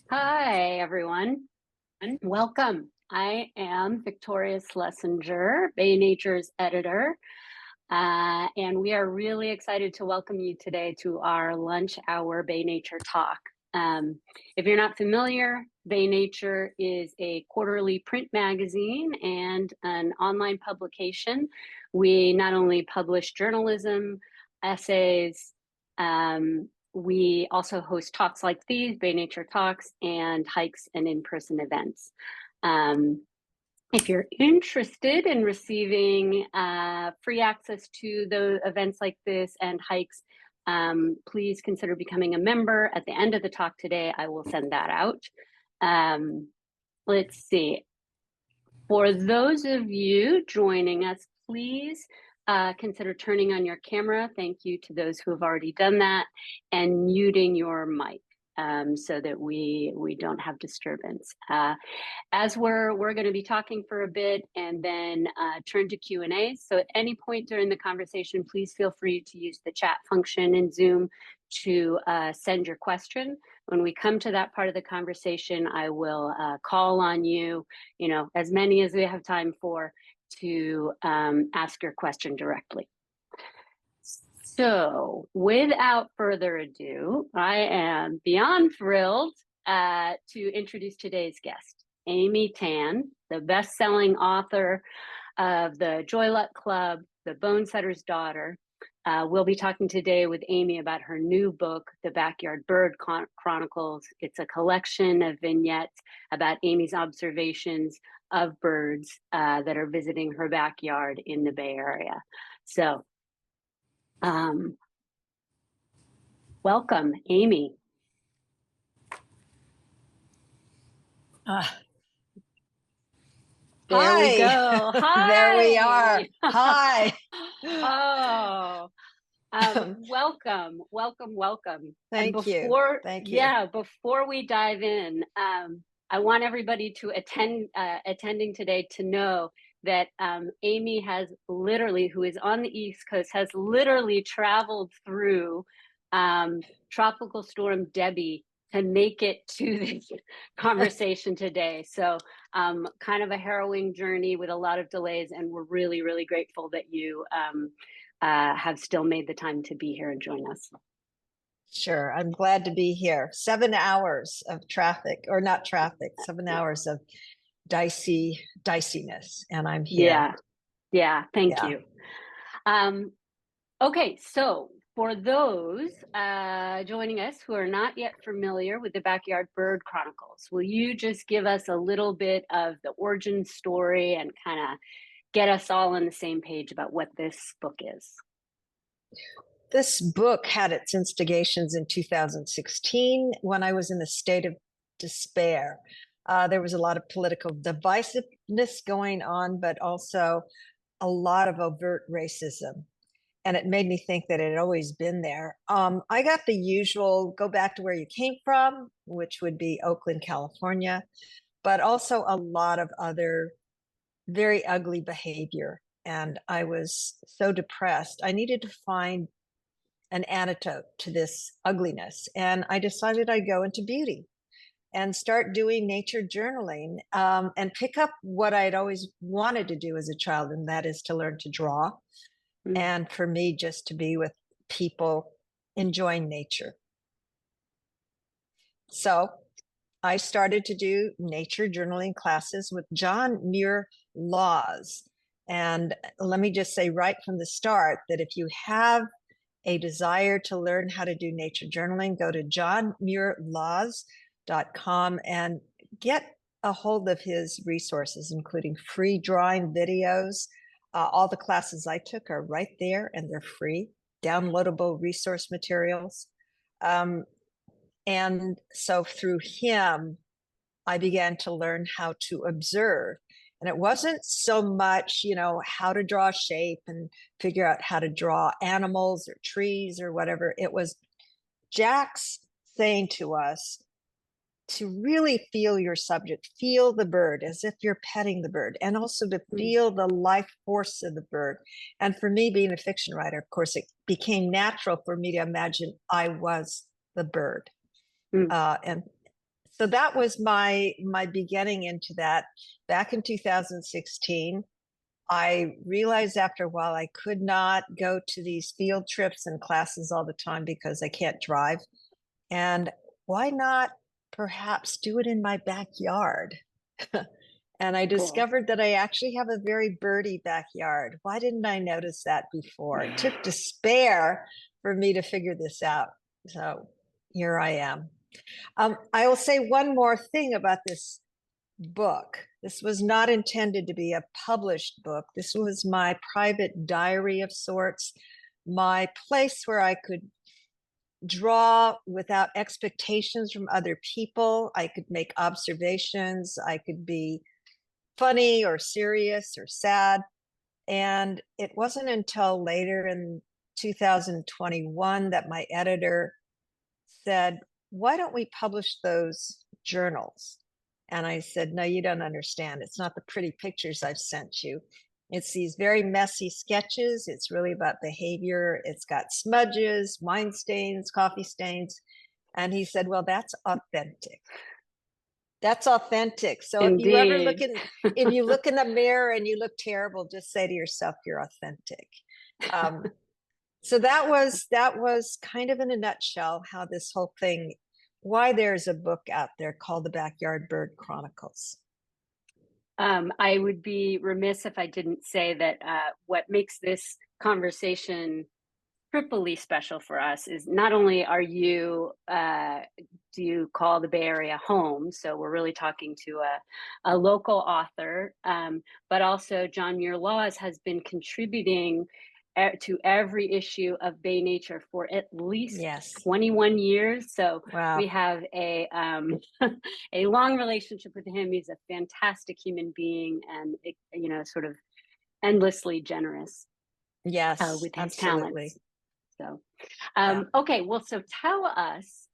Hi, everyone, and welcome. I am Victoria Schlesinger, Bay Nature's editor, and we are really excited to welcome you today to our lunch hour Bay Nature talk. If you're not familiar, Bay Nature is a quarterly print magazine and an online publication. We not only publish journalism, essays, we also host talks like these, Bay Nature Talks, and hikes and in-person events. If you're interested in receiving free access to the events like this and hikes, please consider becoming a member. At the end of the talk today, I will send that out. Let's see. For those of you joining us, please consider turning on your camera. Thank you to those who have already done that, and muting your mic so that we don't have disturbance. As we're going to be talking for a bit and then turn to Q&A. So at any point during the conversation, please feel free to use the chat function in Zoom to send your question. When we come to that part of the conversation, I will call on you, as many as we have time for, to ask your question directly. So without further ado, I am beyond thrilled to introduce today's guest, Amy Tan, the best-selling author of The Joy Luck Club, The Bone Setter's Daughter. We'll be talking today with Amy about her new book, The Backyard Bird Chronicles. It's a collection of vignettes about Amy's observations of birds that are visiting her backyard in the Bay Area. So, welcome, Amy. There Hi. we go. Hi. There we are. Hi. Welcome. Thank you. Thank you. Yeah, before we dive in, I want everybody to attending today to know that Amy has literally, who is on the East Coast, has literally traveled through Tropical Storm Debbie to make it to this conversation today. So kind of a harrowing journey with a lot of delays, and we're really, really grateful that you have still made the time to be here and join us. Sure. I'm glad to be here. 7 hours of traffic, or not traffic, 7 hours of diciness, and I'm here. Yeah. Thank you. Okay, so for those joining us who are not yet familiar with the Backyard Bird Chronicles, will you just give us a little bit of the origin story and kind of get us all on the same page about what this book is? This book had its instigations in 2016 when I was in a state of despair. There was a lot of political divisiveness going on, but also a lot of overt racism. And it made me think that it had always been there. I got the usual go back to where you came from, which would be Oakland, California, but also a lot of other very ugly behavior. And I was so depressed. I needed to find an antidote to this ugliness. And I decided I'd go into beauty and start doing nature journaling and pick up what I'd always wanted to do as a child, and that is to learn to draw. And for me, just to be with people enjoying nature. So I started to do nature journaling classes with John Muir Laws. And let me just say right from the start that if you have a desire to learn how to do nature journaling, go to johnmuirlaws.com and get a hold of his resources, including free drawing videos. All the classes I took are right there, and they're free, downloadable resource materials. And so through him, I began to learn how to observe. And it wasn't so much, how to draw shape and figure out how to draw animals or trees or whatever. It was Jack's saying to us, to really feel your subject, feel the bird as if you're petting the bird, and also to feel the life force of the bird. And for me, being a fiction writer, of course, it became natural for me to imagine I was the bird. And So that was my beginning into that. Back in 2016, I realized after a while I could not go to these field trips and classes all the time because I can't drive. And why not perhaps do it in my backyard? And I Cool. discovered that I actually have a very birdy backyard. Why didn't I notice that before? It took despair for me to figure this out. So here I am. I will say one more thing about this book. This was not intended to be a published book. This was my private diary of sorts, my place where I could draw without expectations from other people. I could make observations. I could be funny or serious or sad. And it wasn't until later in 2021 that my editor said, "Why don't we publish those journals?" And I said, "No, you don't understand. It's not the pretty pictures I've sent you. It's these very messy sketches. It's really about behavior. It's got smudges, wine stains, coffee stains." And he said, "Well, that's authentic. That's authentic. So if you ever Indeed. if you look in the mirror and you look terrible, just say to yourself, you're authentic." Um, so that was kind of in a nutshell how this whole thing, why there's a book out there called The Backyard Bird Chronicles. I would be remiss if I didn't say that what makes this conversation triply special for us is not only are you do you call the Bay Area home, so we're really talking to a local author, but also John Muir Laws has been contributing to every issue of Bay Nature for at least Yes. 21 years. So we Wow. have a a long relationship with him. He's a fantastic human being, and sort of endlessly generous Yes, with his talents. absolutely. So, Yeah. okay, well, so tell us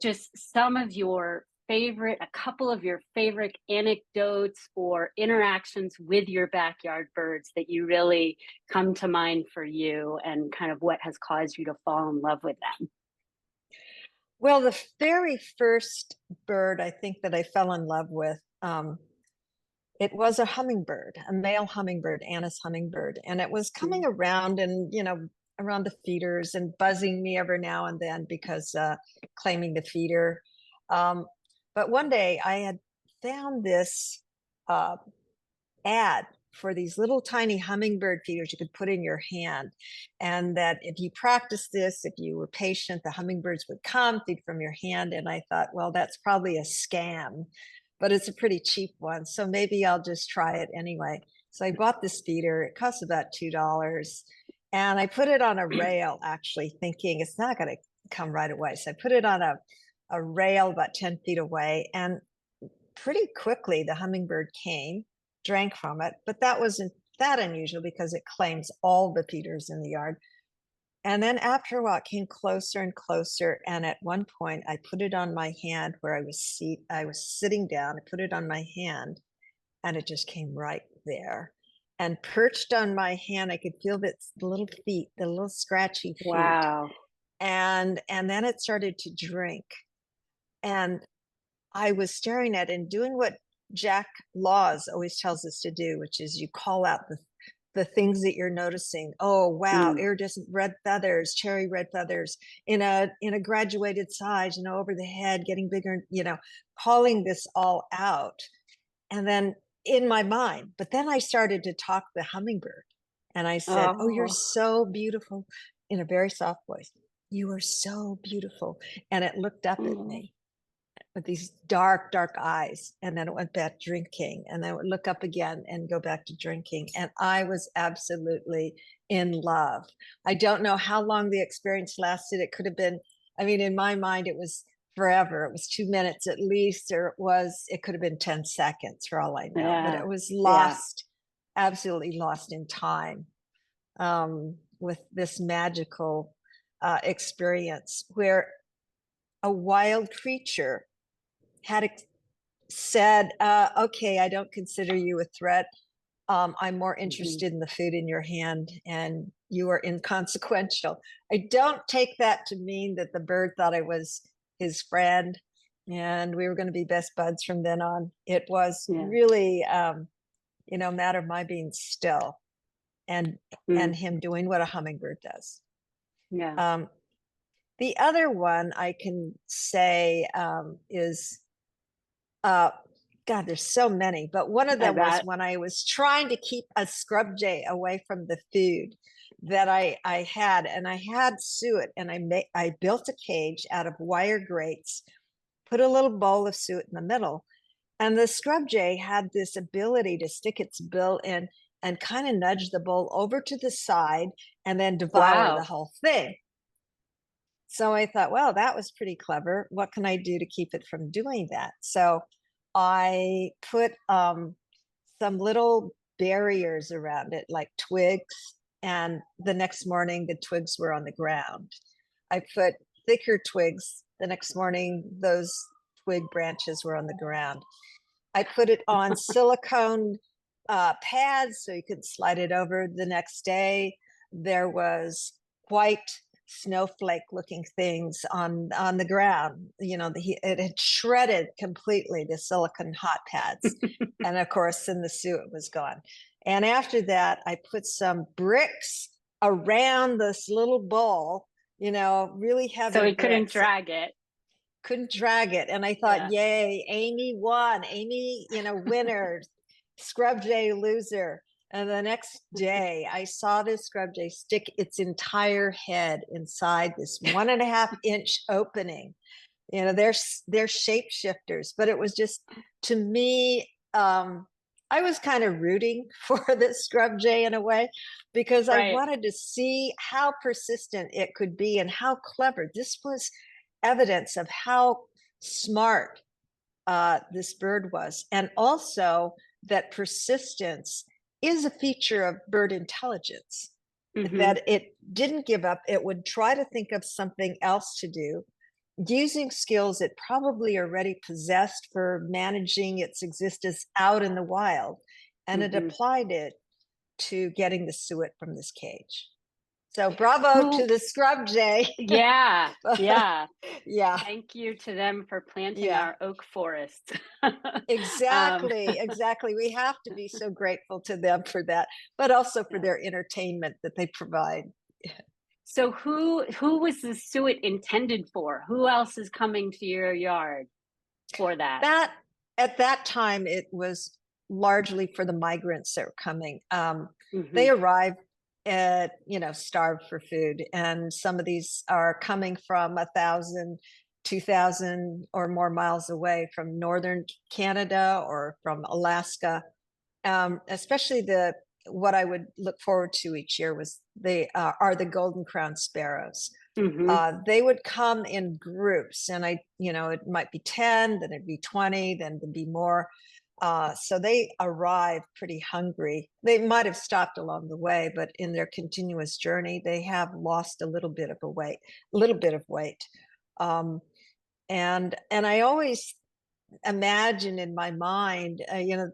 just some of your a couple of your favorite anecdotes or interactions with your backyard birds that you really come to mind for you, and kind of what has caused you to fall in love with them. Well, the very first bird I think that I fell in love with, it was a hummingbird, a male hummingbird, Anna's hummingbird, and it was coming Mm. around and, around the feeders and buzzing me every now and then because claiming the feeder. Um, but one day I had found this uh, ad for these little tiny hummingbird feeders you could put in your hand. And that if you practice this, if you were patient, the hummingbirds would come, feed from your hand. And I thought, well, that's probably a scam, but it's a pretty cheap one. So maybe I'll just try it anyway. So I bought this feeder. It cost about $2. And I put it on a rail, actually, thinking it's not going to come right away. So I put it on a rail about 10 feet away. And pretty quickly, the hummingbird came, drank from it, but that wasn't that unusual because it claims all the feeders in the yard. And then after a while, it came closer and closer. And at one point, I put it on my hand where I was sitting down. I put it on my hand, and it just came right there and perched on my hand. I could feel the little feet, the little scratchy feet, Wow. and then it started to drink. And I was staring at it and doing what Jack Laws always tells us to do, which is you call out the things that you're noticing. Oh, wow, Mm. iridescent red feathers, cherry red feathers in a graduated size, over the head, getting bigger, calling this all out. And then in my mind, but then I started to talk the hummingbird, and I said, "Oh, you're Oh. so beautiful," in a very soft voice. "You are so beautiful." And it looked up at Oh. me with these dark, dark eyes. And then it went back drinking. And then it would look up again and go back to drinking. And I was absolutely in love. I don't know how long the experience lasted. It could have been, I mean, in my mind, it was forever. It was 2 minutes at least, or it could have been 10 seconds for all I know. But Yeah. it was Yeah. lost, absolutely lost in time, with this magical experience where a wild creature had said, "Okay, I don't consider you a threat. I'm more Mhm. interested in the food in your hand, and you are inconsequential." I don't take that to mean that the bird thought I was his friend. and we were going to be best buds from then on. It was Yeah. really, a matter of my being still and Mm. him doing what a hummingbird does. Yeah. Um, the other one I can say is, uh, God, there's so many, but one of I them was bet. when I was trying to keep a scrub jay away from the food that I had, and I had suet, and I built a cage out of wire grates, put a little bowl of suet in the middle, and the scrub jay had this ability to stick its bill in and kind of nudge the bowl over to the side and then devour the Wow. whole thing. So I thought, well, that was pretty clever. What can I do to keep it from doing that? So I put some little barriers around it, like twigs. And the next morning, the twigs were on the ground. I put thicker twigs. The next morning, those twig branches were on the ground. I put it on silicone pads so you could slide it over the next day. There was white snowflake looking things on the ground. It had shredded completely the silicone hot pads. And of course, then the suet was gone. And after that, I put some bricks around this little bowl, really So heavy he couldn't bricks. drag it. Couldn't drag it. And I thought, Yeah. yay, Amy won. Amy, winner, scrub jay loser. And the next day, I saw this scrub jay stick its entire head inside this 1.5-inch opening. They're shapeshifters, but it was just, to me, I was kind of rooting for this scrub jay in a way, because I Right. wanted to see how persistent it could be and how clever. This was evidence of how smart this bird was, and also that persistence is a feature of bird intelligence, Mm-hmm. that it didn't give up. It would try to think of something else to do, using skills it probably already possessed for managing its existence out in the wild, and it Mm-hmm. applied it to getting the suet from this cage. So bravo to Who? the scrub jay. Yeah. Yeah. Yeah, Thank you to them for planting yeah. our oak forest. um, Exactly. We have to be so grateful to them for that, but also for yeah. their entertainment that they provide. So who was the suet intended for? Who else is coming to your yard for that? That At that time, it was largely for the migrants that were coming. Mm-hmm. They arrived at, starved for food, and some of these are coming from 1,000, 2,000 or more miles away from northern Canada or from Alaska. Especially what I would look forward to each year was they are the golden crown sparrows. Mm-hmm. They would come in groups, and it might be 10, then it'd be 20, then there'd be more. So they arrive pretty hungry. They might have stopped along the way, but in their continuous journey, they have lost a little bit of weight. Um, and I always imagine in my mind,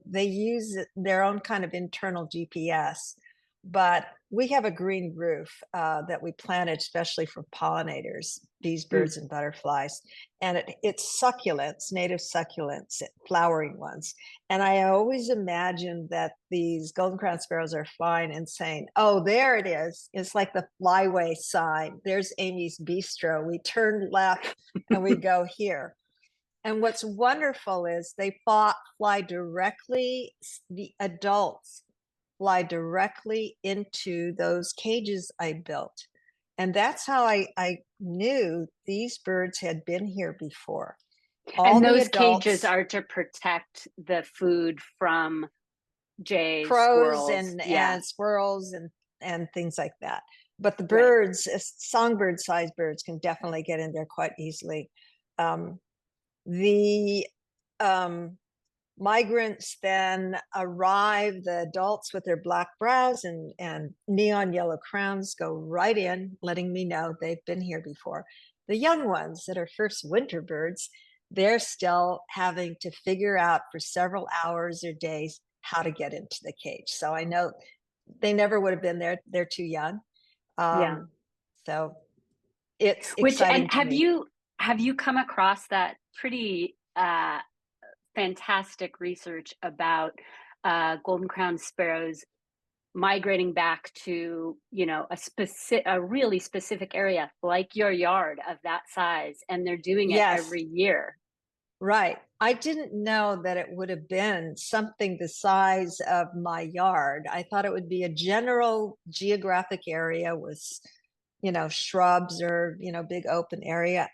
they use their own kind of internal GPS, but we have a green roof that we planted especially for pollinators, these birds and butterflies, and it's succulents, native succulents, flowering ones. And I always imagine that these golden crown sparrows are flying and saying, oh, there it is. It's like the flyway sign. There's Amy's Bistro. We turn left and we go here. And what's wonderful is they fly directly, the adults fly directly into those cages I built. And that's how I knew these birds had been here before. All And the those cages adults, are to protect the food from jays, crows squirrels. Yeah. and squirrels and things like that. But the Right. birds, songbird sized birds, can definitely get in there quite easily. Um, the migrants then arrive. The adults with their black brows and neon yellow crowns go right in, letting me know they've been here before. The young ones that are first winter birds, they're still having to figure out for several hours or days how to get into the cage. So I know they never would have been there. They're too young. Yeah. So it's Which, and exciting to have me. have you come across that pretty fantastic research about golden crown sparrows migrating back to, a really specific area like your yard of that size, and they're doing it Yes, every year? right. I didn't know that it would have been something the size of my yard. I thought it would be a general geographic area with, shrubs or, big open area.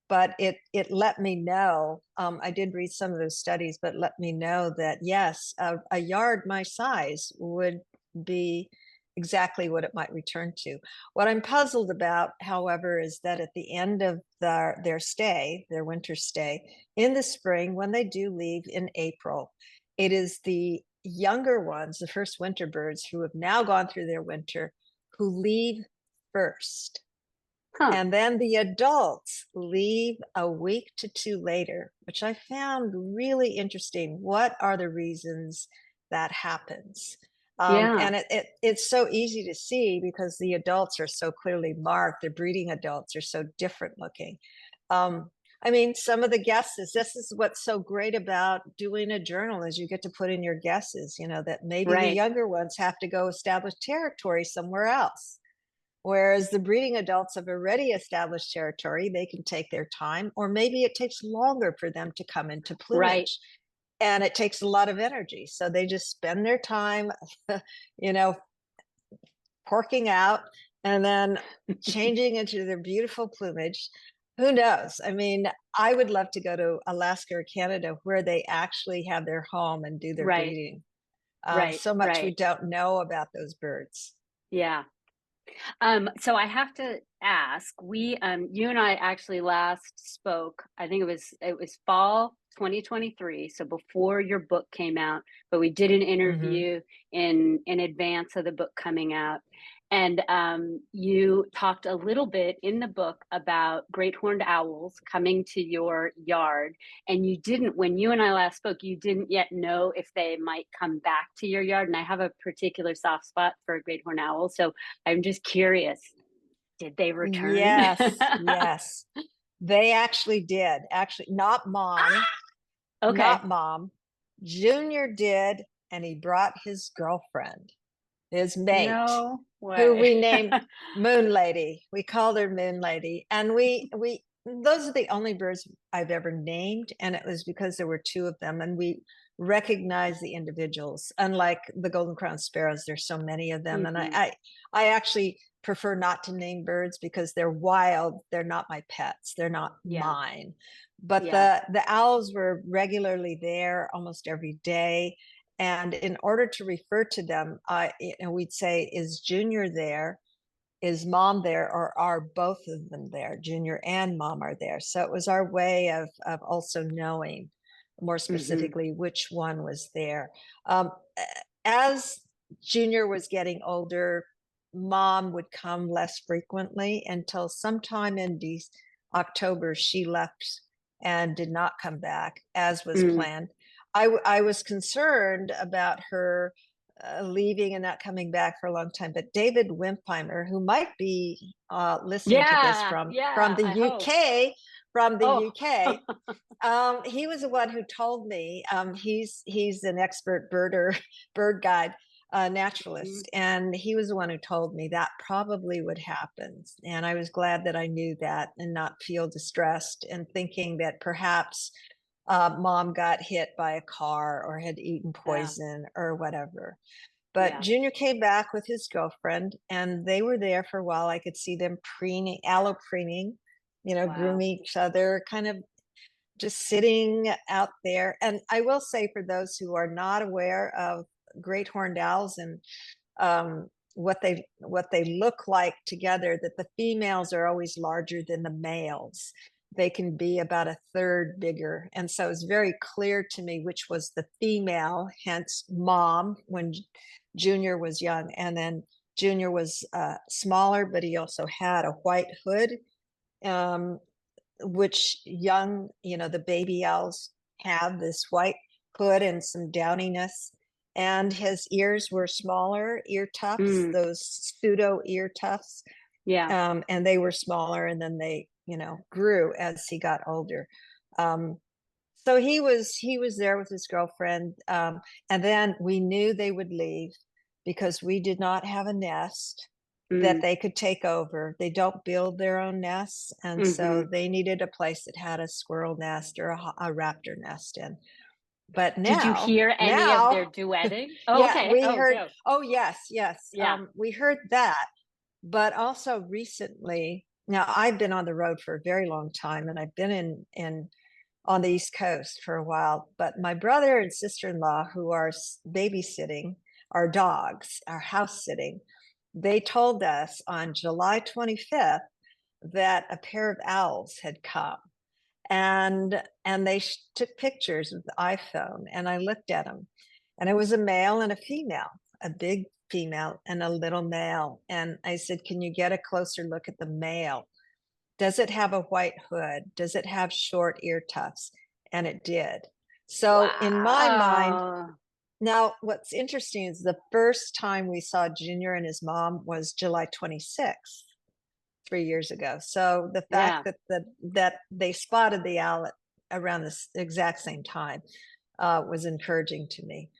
But it let me know. I did read some of those studies, but let me know that yes, a yard my size would be exactly what it might return to. What I'm puzzled about, however, is that at the end of their stay, their winter stay, in the spring, when they do leave in April, it is the younger ones, the first winter birds who have now gone through their winter, who leave first. Huh. And then the adults leave a week to two later, which I found really interesting. What are the reasons that happens? Yeah. It's so easy to see because the adults are so clearly marked. The breeding adults are so different looking. Um, I mean, some of the guesses, this is what's so great about doing a journal is you get to put in your guesses, that maybe the Right. younger ones have to go establish territory somewhere else. Whereas the breeding adults have already established territory, they can take their time, or maybe it takes longer for them to come into Right. plumage and it takes a lot of energy. So they just spend their time, you know, porking out and then changing into their beautiful plumage. Who knows? I mean, I would love to go to Alaska or Canada where they actually have their home and do their Right. breeding. Right. So much we Right. don't know about those birds. Yeah. So I have to ask, you and I actually last spoke, I think it was fall 2023, so before your book came out, but we did an Hmm. interview in advance of the book coming out. And you talked a little bit in the book about great horned owls coming to your yard. And you didn't, when you and I last spoke, you didn't yet know if they might come back to your yard. And I have a particular soft spot for a great horned owl. So I'm just curious, did they return? Yes, yes. They actually did. Actually, not mom, Okay. not mom. Junior did, and he brought his girlfriend, his mate, No who way. we named Moon Lady. We called her Moon Lady, and we those are the only birds I've ever named, and it was because there were two of them, and we recognize the individuals. Unlike the golden crown sparrows, there's so many of them, and Hmm. I actually prefer not to name birds because they're wild. They're not my pets. They're not Yeah. mine. But Yeah. the owls were regularly there almost every day. And in order to refer to them, we'd say, is Junior there? Is mom there? Or are both of them there? Junior and mom are there. So it was our way of also knowing more Hmm. specifically which one was there. Um, as Junior was getting older, mom would come less frequently until sometime in October, she left and did not come back as was Mm. planned. I was concerned about her leaving and not coming back for a long time. But David Wimpheimer, who might be listening to this Yeah. from Yeah. the I hope. UK, from the Oh. UK, he was the one who told me. He's an expert birder, bird guide, Mhm. naturalist, and he was the one who told me that probably would happen. And I was glad that I knew that and not feel distressed and thinking that perhaps mom got hit by a car or had eaten Yeah. poison or whatever. But Yeah. Junior came back with his girlfriend, and they were there for a while. I could see them preening, aloe preening, Wow. grooming each other, kind of just sitting out there. And I will say, for those who are not aware of great horned owls and what they look like together, that the females are always larger than the males. They can be about a third bigger, and so it's very clear to me which was the female, hence mom when Junior was young, and then Junior was smaller, but he also had a white hood, um, which young, the baby owls have this white hood and some downiness. And his ears were smaller, ear tufts, Mm. those pseudo ear tufts. Yeah. And they were smaller, and then they, grew as he got older. Um, so he was there with his girlfriend, and then we knew they would leave because we did not have a nest that Mm. they could take over. They don't build their own nests, and Hmm. so they needed a place that had a squirrel nest or a raptor nest in. But Did you now, hear any of their duetting? Oh, yeah, okay. we Oh, heard. go. Oh, yes, yes. Yeah. We heard that, but also recently. Now, I've been on the road for a very long time, and I've been in on the East Coast for a while. But my brother and sister-in-law, who are babysitting our dogs, our house sitting, they told us on July 25th that a pair of owls had come, and they took pictures with the iPhone, and I looked at them, and it was a male and a female, a big female and a little male. And I said, can you get a closer look at the male? Does it have a white hood? Does it have short ear tufts? And it did. So in my mind, Wow. now what's interesting is the first time we saw Junior and his mom was July 26th, 3 years ago. So the fact Yeah. that they spotted the owl around this exact same time was encouraging to me.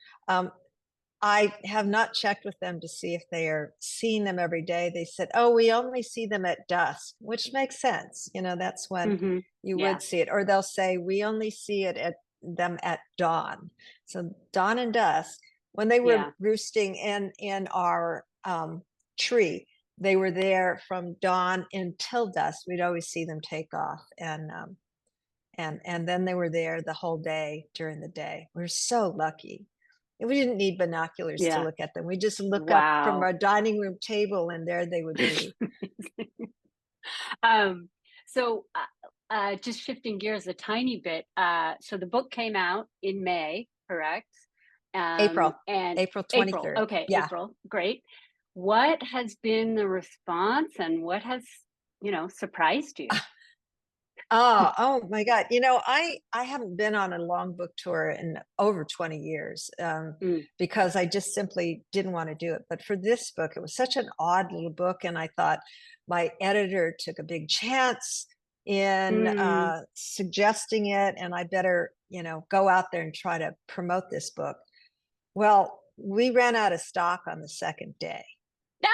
I have not checked with them to see if they are seeing them every day. They said, oh, we only see them at dusk, which makes sense. That's when Hmm. you Yeah. would see it. Or they'll say, we only see it at them at dawn. So dawn and dusk, when they were Yeah. roosting in our tree, they were there from dawn until dusk. We'd always see them take off. And then they were there the whole day during the day. We're so lucky. We didn't need binoculars to Yeah. look at them. We just look up from Wow. our dining room table, and there they would be. um, so just shifting gears a tiny bit. So the book came out in May, correct? April, And April April. 23rd. Okay, Yeah. April. Great. What has been the response, and what has, surprised you? Oh my God. I haven't been on a long book tour in over 20 years, Mm, because I just simply didn't want to do it. But for this book, it was such an odd little book. And I thought my editor took a big chance in mm, suggesting it. And I better, go out there and try to promote this book. Well, we ran out of stock on the second day.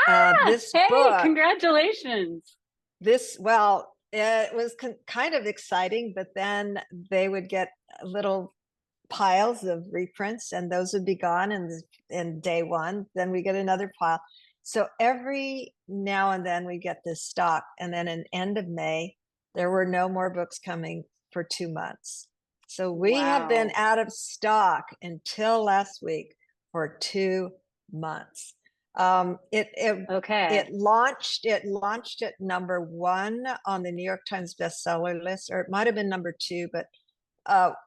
ah, This hey, book, congratulations. well, it was kind of exciting, but then they would get little piles of reprints, and those would be gone in day one. Then we get another pile. So every now and then we get this stock, and then in end of May, there were no more books coming for 2 months. So we have been Wow. out of stock until last week for 2 months. It Okay. launched at number one on the New York Times bestseller list, or it might have been number two, but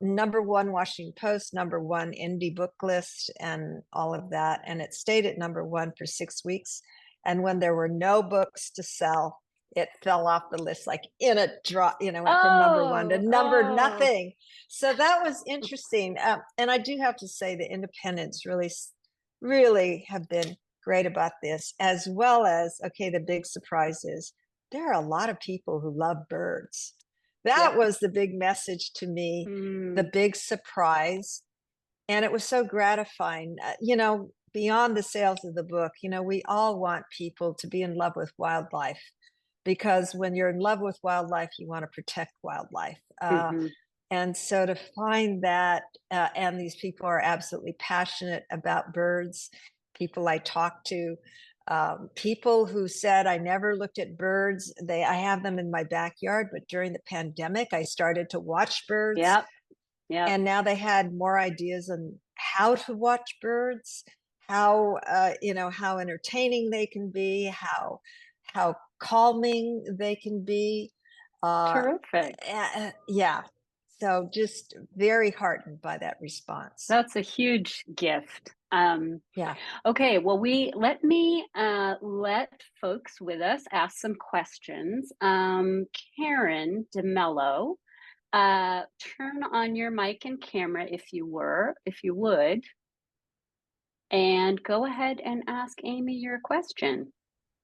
number one Washington Post, number one indie book list, and all of that. And it stayed at number one for 6 weeks. And when there were no books to sell, it fell off the list like in a drop, went from number one to Oh, number oh, nothing. So that was interesting. And I do have to say the independents really have been great about this, as well as, okay, the big surprise is there are a lot of people who love birds. That yep. was the big message to me, the Mm, big surprise. And it was so gratifying, beyond the sales of the book. We all want people to be in love with wildlife, because when you're in love with wildlife, you want to protect wildlife. hmm. And so to find that, and these people are absolutely passionate about birds, people I talked to, people who said, I never looked at birds. I have them in my backyard, but during the pandemic, I started to watch birds. Yep. Yep. And now they had more ideas on how to watch birds, how entertaining they can be, how calming they can be. Uh, Terrific. yeah. So just very heartened by that response. That's a huge gift. Yeah. Okay, well, let folks with us ask some questions. Karen DeMello, turn on your mic and camera if you would, and go ahead and ask Amy your question.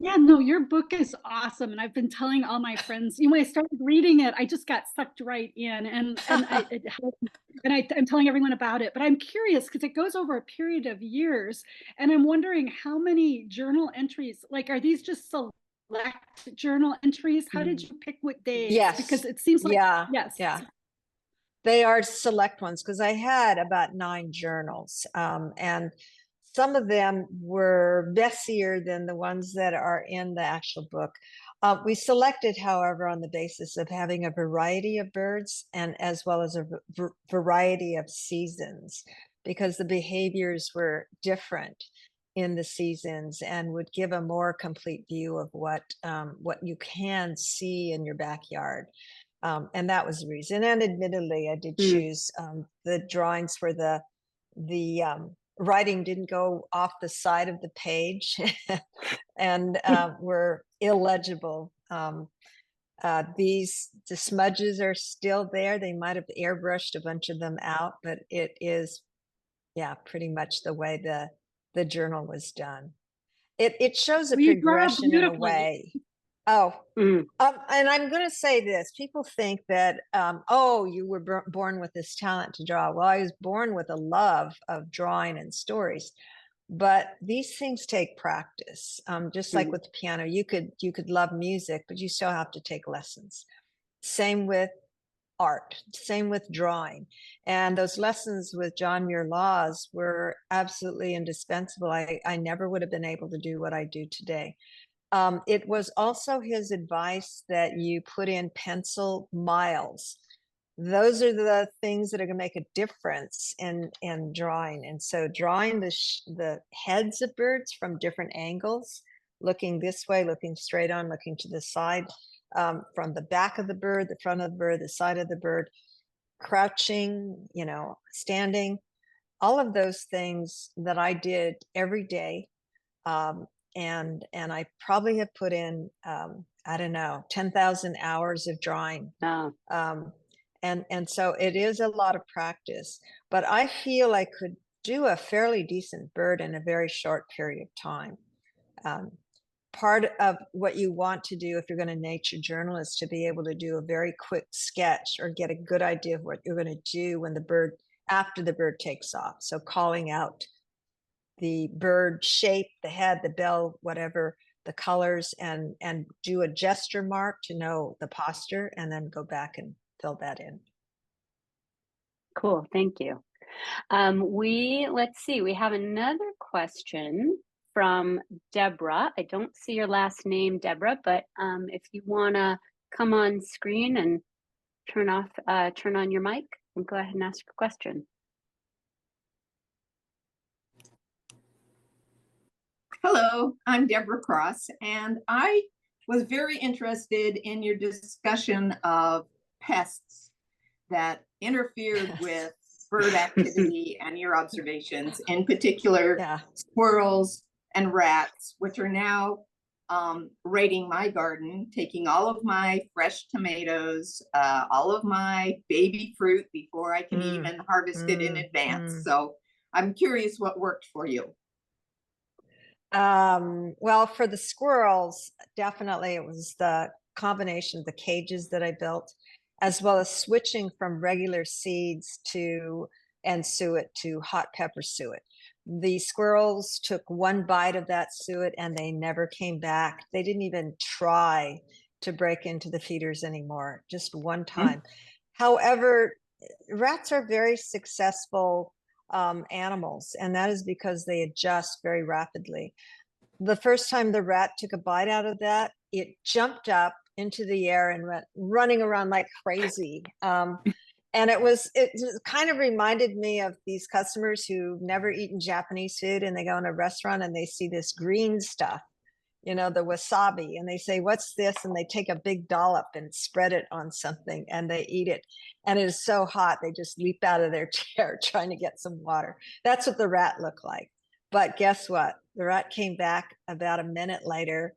Yeah, no, your book is awesome, and I've been telling all my friends. When I started reading it, I just got sucked right in, I'm telling everyone about it. But I'm curious because it goes over a period of years, and I'm wondering how many journal entries. Like, are these just select journal entries? How did you pick what days? Yes. Because it seems like Yeah. yes. Yeah. They are select ones because I had about 9 journals, and some of them were messier than the ones that are in the actual book. We selected, however, on the basis of having a variety of birds and as well as a variety of seasons, because the behaviors were different in the seasons and would give a more complete view of what you can see in your backyard. And that was the reason. And admittedly, I did Mm. choose the drawings where the writing didn't go off the side of the page and were illegible. The smudges are still there. They might have airbrushed a bunch of them out, but it is, yeah, pretty much the way the journal was done. It shows a Well, you draw progression in a beautifully. way. Oh, Mm. and I'm going to say this. People think that, oh, you were born with this talent to draw. Well, I was born with a love of drawing and stories, but these things take practice. Just like Mm. with the piano, you could love music, but you still have to take lessons. Same with art, same with drawing. And those lessons with John Muir Laws were absolutely indispensable. I never would have been able to do what I do today. It was also his advice that you put in pencil miles. Those are the things that are going to make a difference in drawing. And so drawing the heads of birds from different angles, looking this way, looking straight on, looking to the side, from the back of the bird, the front of the bird, the side of the bird, crouching, standing, all of those things that I did every day. Um, and I probably have put in, I don't know, 10,000 hours of drawing. Oh. And so it is a lot of practice, but I feel I could do a fairly decent bird in a very short period of time. Um, Part of what you want to do if you're going to nature journal is to be able to do a very quick sketch or get a good idea of what you're going to do when after the bird takes off. So calling out the bird shape, the head, the bill, whatever, the colors, and do a gesture mark to know the posture, and then go back and fill that in. Cool. Thank you. Let's see, we have another question from Deborah. I don't see your last name, Deborah, but if you want to come on screen and turn on your mic and go ahead and ask your question. Hello, I'm Deborah Cross, and I was very interested in your discussion of pests that interfered with bird activity and your observations, in particular squirrels and rats, which are now raiding my garden, taking all of my fresh tomatoes, all of my baby fruit before I can even harvest it in advance. So I'm curious what worked for you. Well, for the squirrels, definitely it was the combination of the cages that I built, as well as switching from regular seeds and suet to hot pepper suet. The squirrels took one bite of that suet and they never came back. They didn't even try to break into the feeders anymore, just one time. However, rats are very successful animals, and that is because they adjust very rapidly. The first time the rat took a bite out of that, it jumped up into the air and went running around like crazy. And it kind of reminded me of these customers who've never eaten Japanese food, and they go in a restaurant and they see this green stuff, the wasabi, and they say, "What's this?" And they take a big dollop and spread it on something and they eat it. And it is so hot, they just leap out of their chair trying to get some water. That's what the rat looked like. But guess what? The rat came back about a minute later,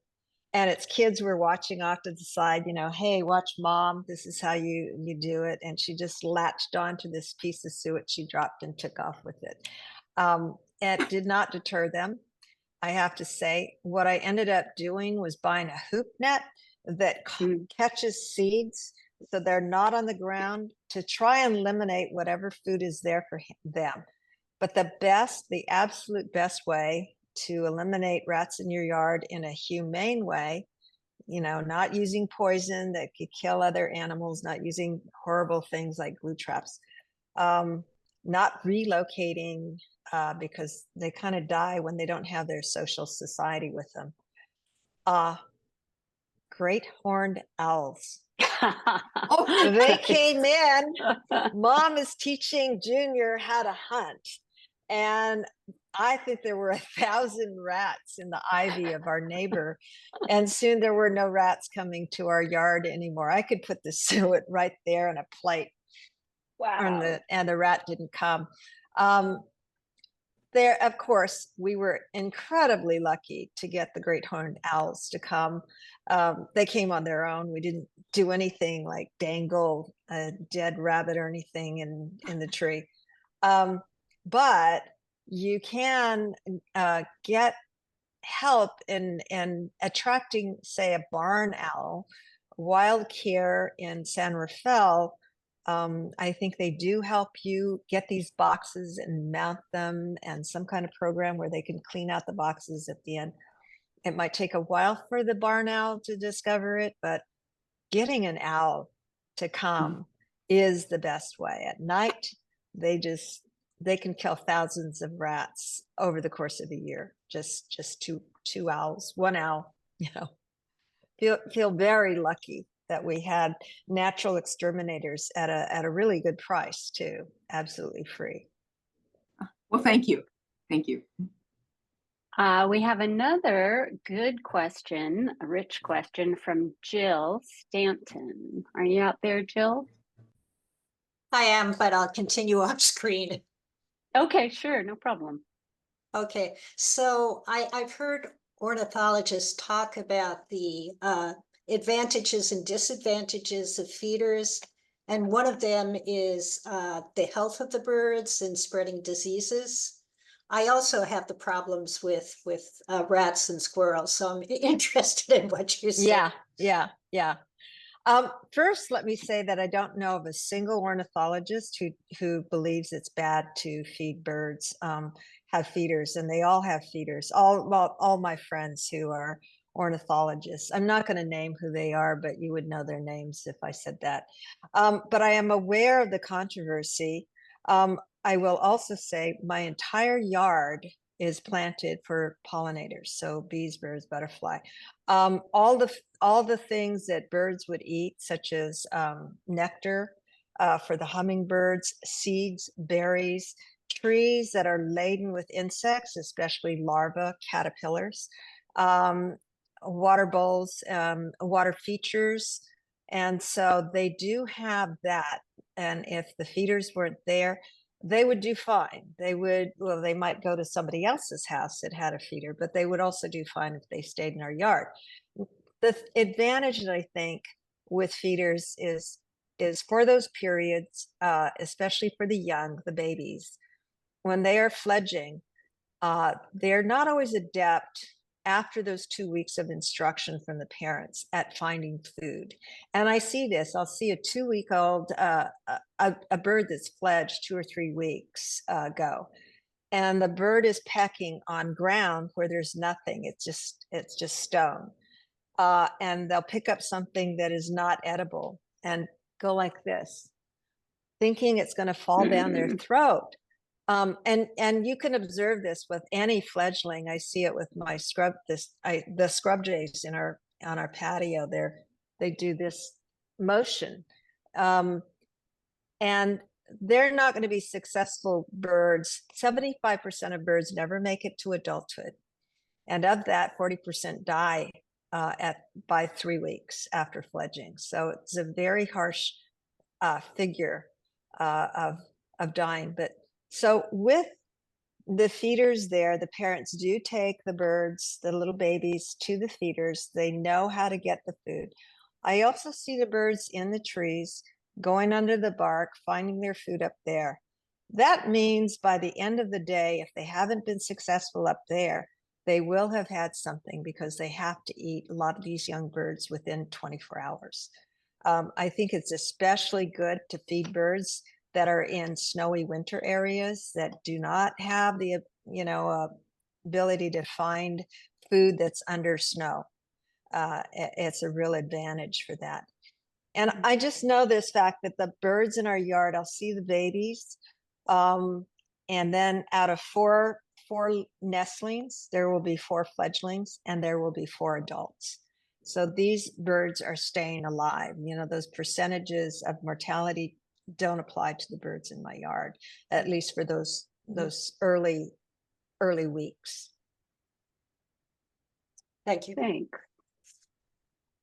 and its kids were watching off to the side, "Hey, watch mom. This is how you do it." And she just latched onto this piece of suet she dropped and took off with it. It did not deter them. I have to say. What I ended up doing was buying a hoop net that catches seeds so they're not on the ground, to try and eliminate whatever food is there for them. But the absolute best way to eliminate rats in your yard in a humane way, not using poison that could kill other animals, not using horrible things like glue traps, not relocating because they kind of die when they don't have their social society with them. Great horned owls. They came in. Mom is teaching Junior how to hunt. And I think there were 1,000 rats in the ivy of our neighbor. And soon there were no rats coming to our yard anymore. I could put the suet right there on a plate. Wow. And the rat didn't come. There, of course, we were incredibly lucky to get the great horned owls to come. They came on their own. We didn't do anything like dangle a dead rabbit or anything in the tree. But you can get help in attracting, say, a barn owl. Wild Care in San Rafael, I think they do help you get these boxes and mount them, and some kind of program where they can clean out the boxes at the end. It might take a while for the barn owl to discover it, but getting an owl to come is the best way. At night, they can kill thousands of rats over the course of a year. Just two owls, one owl. Feel very lucky that we had natural exterminators at a really good price too, absolutely free. Well, thank you. Thank you. We have another good question, a rich question from Jill Stanton. Are you out there, Jill? I am, but I'll continue off screen. Okay, sure, no problem. Okay, so I've heard ornithologists talk about the advantages and disadvantages of feeders. And one of them is the health of the birds and spreading diseases. I also have the problems with rats and squirrels, so I'm interested in what you're saying. Yeah. First, let me say that I don't know of a single ornithologist who believes it's bad to feed birds, have feeders, and they all have feeders. All my friends who are ornithologists. I'm not going to name who they are, but you would know their names if I said that. But I am aware of the controversy. I will also say my entire yard is planted for pollinators, so bees, birds, butterfly. All the things that birds would eat, such as nectar for the hummingbirds, seeds, berries, trees that are laden with insects, especially larvae, caterpillars, water bowls, water features. And so they do have that. And if the feeders weren't there, they would do fine. They might go to somebody else's house that had a feeder, but they would also do fine if they stayed in our yard. The advantage that I think with feeders is for those periods, especially for the young, the babies, when they are fledging, they're not always adept after those 2 weeks of instruction from the parents at finding food. And I see this. I'll see a 2-week-old, a bird that's fledged 2 or 3 weeks ago, and the bird is pecking on ground where there's nothing. It's just stone. And they'll pick up something that is not edible and go like this, thinking it's going to fall down their throat. And you can observe this with any fledgling. I see it with my the scrub jays on our patio. They do this motion, and they're not going to be successful birds. 75% of birds never make it to adulthood, and of that, 40% die by 3 weeks after fledging. So it's a very harsh figure of dying. But so with the feeders there, the parents do take the birds, the little babies, to the feeders. They know how to get the food. I also see the birds in the trees, going under the bark, finding their food up there. That means by the end of the day, if they haven't been successful up there, they will have had something, because they have to eat a lot of these young birds within 24 hours. I think it's especially good to feed birds that are in snowy winter areas that do not have the, ability to find food that's under snow. It's a real advantage for that. And I just know this fact that the birds in our yard, I'll see the babies, and then out of four nestlings, there will be 4 fledglings, and there will be 4 adults. So these birds are staying alive. Those percentages of mortality don't apply to the birds in my yard, at least for those early weeks. Thank you. Thanks.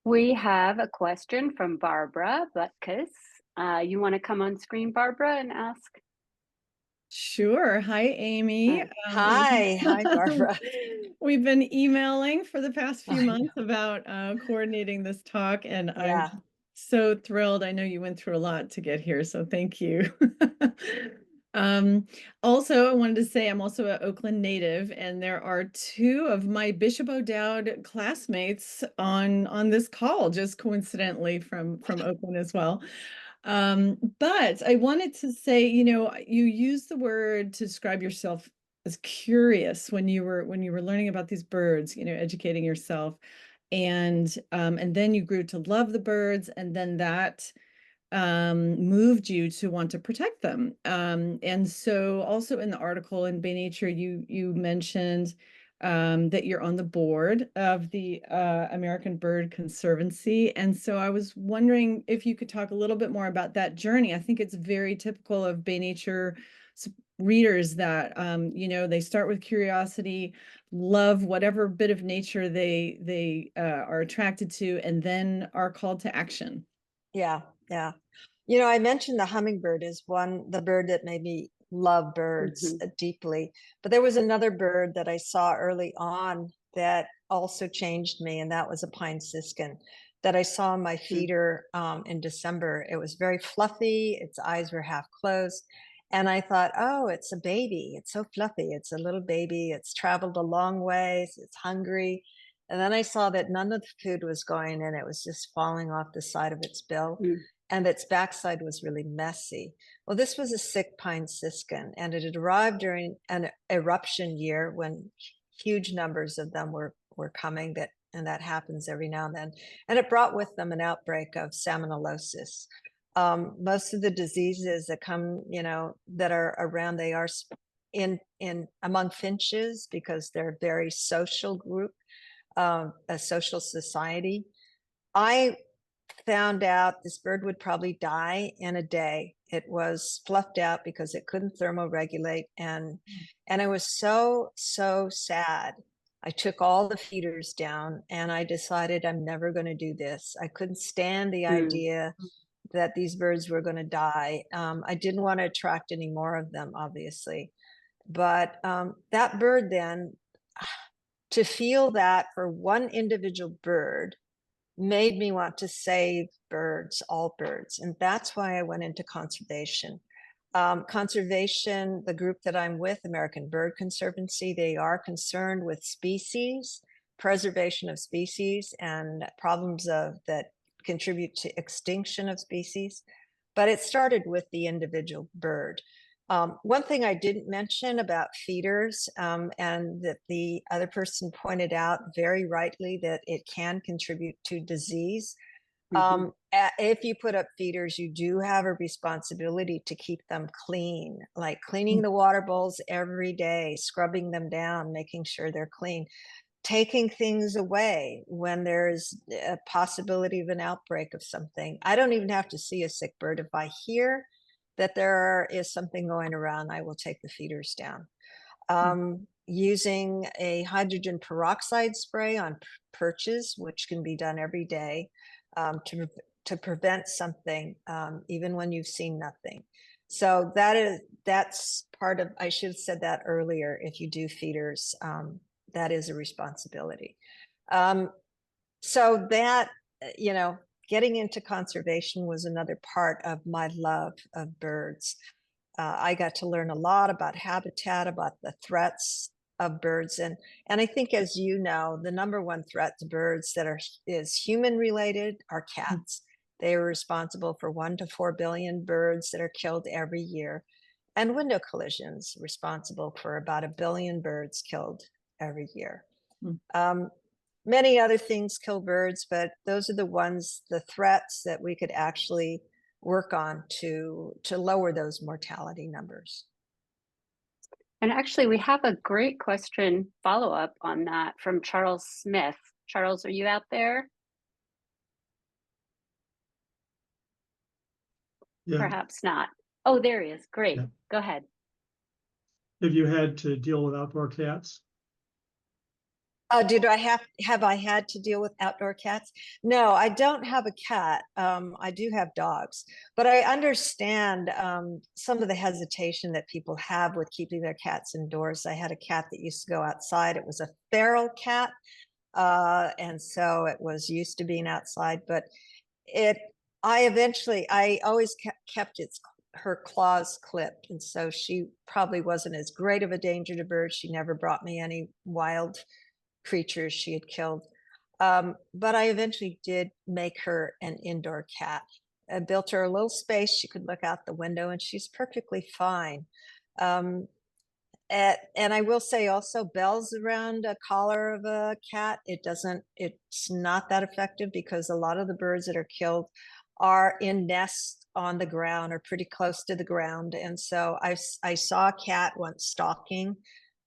We have a question from Barbara Butkus. You want to come on screen, Barbara, and ask? Sure. Hi, Amy. Hi, Barbara. We've been emailing for the past few months about coordinating this talk, and Yeah. I'm so thrilled. I know you went through a lot to get here, so thank you. Also, I wanted to say I'm also an Oakland native, and there are 2 of my Bishop O'Dowd classmates on this call, just coincidentally from Oakland as well. But I wanted to say, you used the word to describe yourself as curious when you were learning about these birds, educating yourself, and then you grew to love the birds, and then that moved you to want to protect them. And so also in the article in Bay Nature, you mentioned that you're on the board of the American Bird Conservancy. And so I was wondering if you could talk a little bit more about that journey. I think it's very typical of Bay Nature readers that, they start with curiosity, love whatever bit of nature they are attracted to, and then are called to action. Yeah. I mentioned the hummingbird is the bird that made me love birds deeply. But there was another bird that I saw early on that also changed me, and that was a pine siskin that I saw in my feeder in December. It was very fluffy. Its eyes were half closed. And I thought, oh, it's a baby. It's so fluffy. It's a little baby. It's traveled a long ways. It's hungry. And then I saw that none of the food was going in. It was just falling off the side of its bill. And its backside was really messy. Well, this was a sick pine siskin, and it had arrived during an eruption year when huge numbers of them were coming, and that happens every now and then. And it brought with them an outbreak of salmonellosis. Most of the diseases that come, that are around, they are in among finches, because they're a very social group, a social society. I found out this bird would probably die in a day. It was fluffed out because it couldn't thermoregulate, and I was so sad. I took all the feeders down, and I decided I'm never going to do this. I couldn't stand the idea that these birds were going to die. I didn't want to attract any more of them, obviously. But that bird, then, to feel that for one individual bird made me want to save birds, all birds. And that's why I went into conservation. Conservation, the group that I'm with, American Bird Conservancy, they are concerned with species, preservation of species, and problems that contribute to extinction of species. But it started with the individual bird. One thing I didn't mention about feeders, and that the other person pointed out very rightly, that it can contribute to disease. If you put up feeders, you do have a responsibility to keep them clean, like cleaning the water bowls every day, scrubbing them down, making sure they're clean, taking things away when there's a possibility of an outbreak of something. I don't even have to see a sick bird. If I hear that there is something going around, I will take the feeders down. Using a hydrogen peroxide spray on perches, which can be done every day, to prevent something, even when you've seen nothing. So that's part of, I should have said that earlier, if you do feeders, that is a responsibility. So that, getting into conservation was another part of my love of birds. I got to learn a lot about habitat, about the threats of birds. And I think, as you know, the number one threat to birds is human related are cats. They are responsible for 1 to 4 billion birds that are killed every year. And window collisions responsible for about 1 billion birds killed every year. Many other things kill birds, but those are the threats that we could actually work on to lower those mortality numbers. And actually, we have a great question follow-up on that from Charles Smith. Charles, are you out there? Yeah. Perhaps not. Oh, there he is. Great. Yeah. Go ahead. Have you had to deal with outdoor cats? Have I had to deal with outdoor cats? No, I don't have a cat. I do have dogs, but I understand some of the hesitation that people have with keeping their cats indoors. I had a cat that used to go outside. It was a feral cat, and so it was used to being outside. But I always kept her claws clipped, and so she probably wasn't as great of a danger to birds. She never brought me any wild creatures she had killed. But I eventually did make her an indoor cat. I built her a little space. She could look out the window and she's perfectly fine. And I will say also, bells around a collar of a cat, it's not that effective because a lot of the birds that are killed are in nests on the ground or pretty close to the ground. And so I saw a cat once stalking,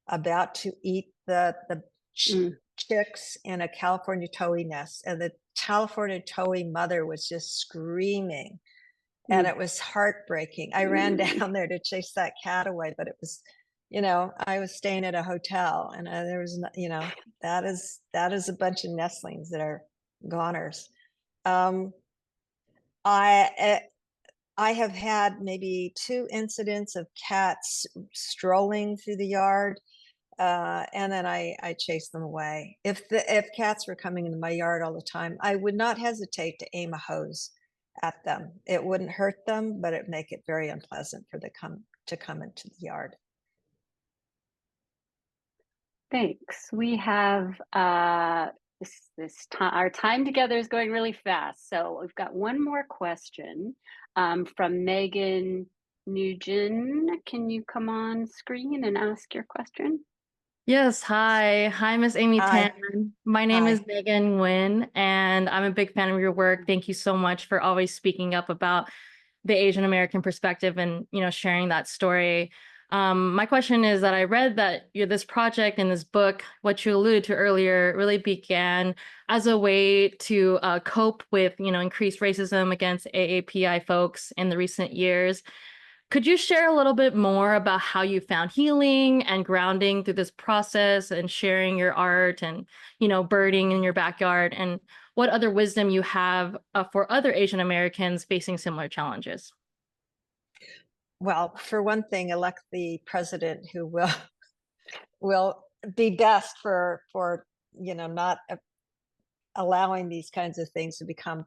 about to eat the chicks in a California towhee nest, and the California towhee mother was just screaming, and it was heartbreaking. I ran down there to chase that cat away, but it was, I was staying at a hotel, and there was, that is a bunch of nestlings that are goners. I have had maybe 2 incidents of cats strolling through the yard. And then I chase them away. If cats were coming into my yard all the time, I would not hesitate to aim a hose at them. It wouldn't hurt them, but it'd make it very unpleasant for them to come into the yard. Thanks. We have our time together is going really fast. So we've got one more question from Megan Nugent. Can you come on screen and ask your question? Yes, hi. Hi, Miss Amy Hi. Tan. My name is Megan Nguyen, and I'm a big fan of your work. Thank you so much for always speaking up about the Asian American perspective and, sharing that story. My question is that I read that this project and this book, what you alluded to earlier, really began as a way to cope with, increased racism against AAPI folks in the recent years. Could you share a little bit more about how you found healing and grounding through this process and sharing your art and, birding in your backyard, and what other wisdom you have for other Asian Americans facing similar challenges? Well, for one thing, elect the president who will be best for not allowing these kinds of things to become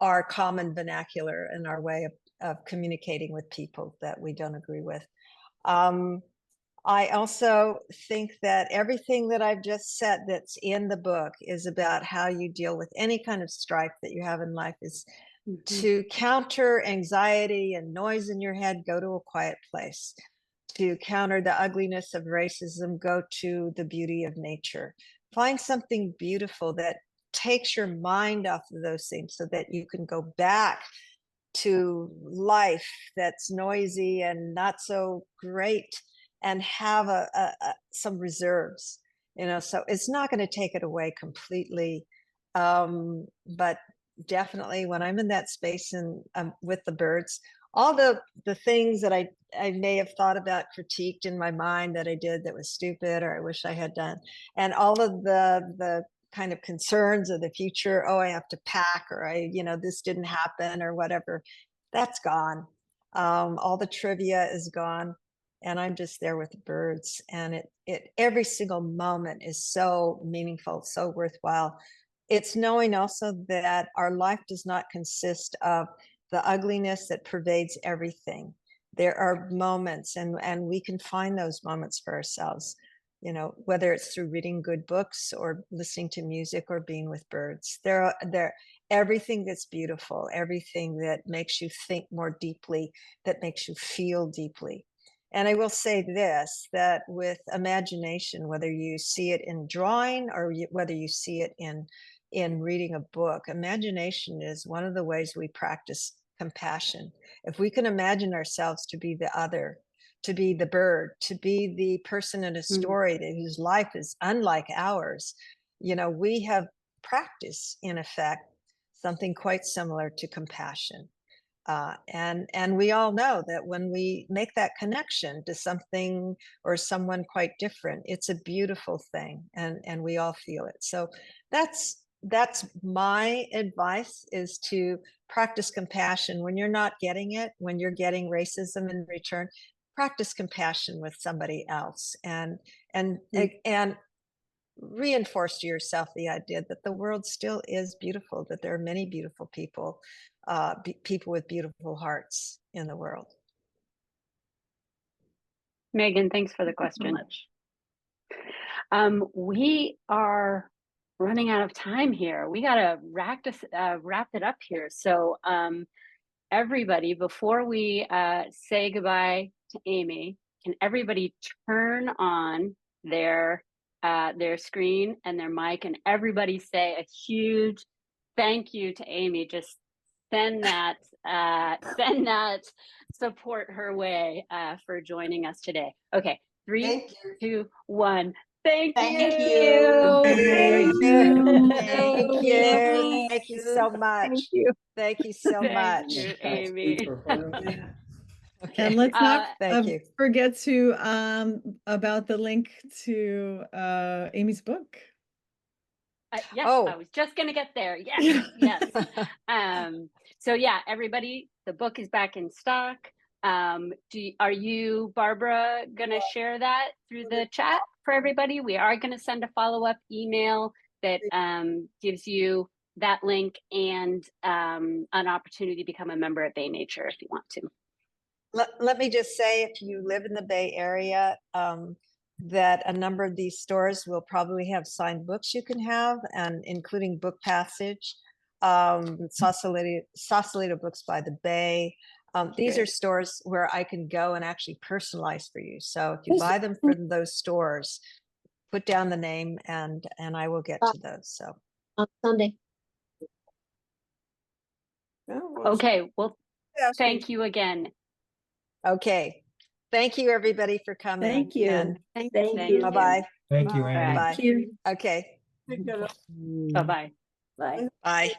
our common vernacular and our way of communicating with people that we don't agree with. I also think that everything that I've just said that's in the book is about how you deal with any kind of strife that you have in life. Is to counter anxiety and noise in your head, go to a quiet place. To counter the ugliness of racism, go to the beauty of nature. Find something beautiful that takes your mind off of those things so that you can go back to life that's noisy and not so great, and have some reserves, so it's not going to take it away completely, but definitely when I'm in that space and with the birds, all the things that I may have thought about, critiqued in my mind that I did that was stupid or I wish I had done, and all of the kind of concerns of the future, I have to pack, or this didn't happen or whatever, that's gone. All the trivia is gone, and I'm just there with the birds, and every single moment is so meaningful, so worthwhile. It's knowing also that our life does not consist of the ugliness that pervades everything. There are moments, and we can find those moments for ourselves. you know, whether it's through reading good books or listening to music or being with birds. They're everything that's beautiful, everything that makes you think more deeply, that makes you feel deeply. And I will say this, that with imagination, whether you see it in drawing or whether you see it in reading a book, imagination is one of the ways we practice compassion. If we can imagine ourselves to be the other, to be the bird, to be the person in a story whose life is unlike ours, you know, we have practiced, in effect, something quite similar to compassion. And we all know that when we make that connection to something or someone quite different, it's a beautiful thing, and we all feel it. So that's my advice, is to practice compassion when you're not getting it, when you're getting racism in return. Practice compassion with somebody else, and reinforce to yourself the idea that the world still is beautiful, that there are many beautiful people, people with beautiful hearts in the world. Megan, thanks for the question. We are running out of time here. We got to wrap it up here. So everybody, before we say goodbye to Amy, can everybody turn on their screen and their mic, and everybody say a huge thank you to Amy? Just send that support her way for joining us today. Okay, 3, 2, 1. Thank you. Thank you. Thank you so much. Thank you. Thank you so much. Thank you, Amy. Okay. And let's not Thank you. forget to about the link to Amy's book. Yes, Oh. I was just gonna get there. Yes, yes. So yeah, everybody, the book is back in stock. Are you, Barbara, gonna share that through the chat for everybody? We are gonna send a follow-up email that gives you that link and an opportunity to become a member at Bay Nature if you want to. Let me just say, if you live in the Bay Area, that a number of these stores will probably have signed books you can have, and including Book Passage, Sausalito Books by the Bay. These are stores where I can go and actually personalize for you. So if you buy them from those stores, put down the name and I will get to those. So on Sunday. Okay, well, thank you again. Okay. Thank you, everybody, for coming. Thank you. And Thank you. bye-bye. Thank you, Amy. Bye. Thank you. Okay. Bye-bye. Bye. Bye.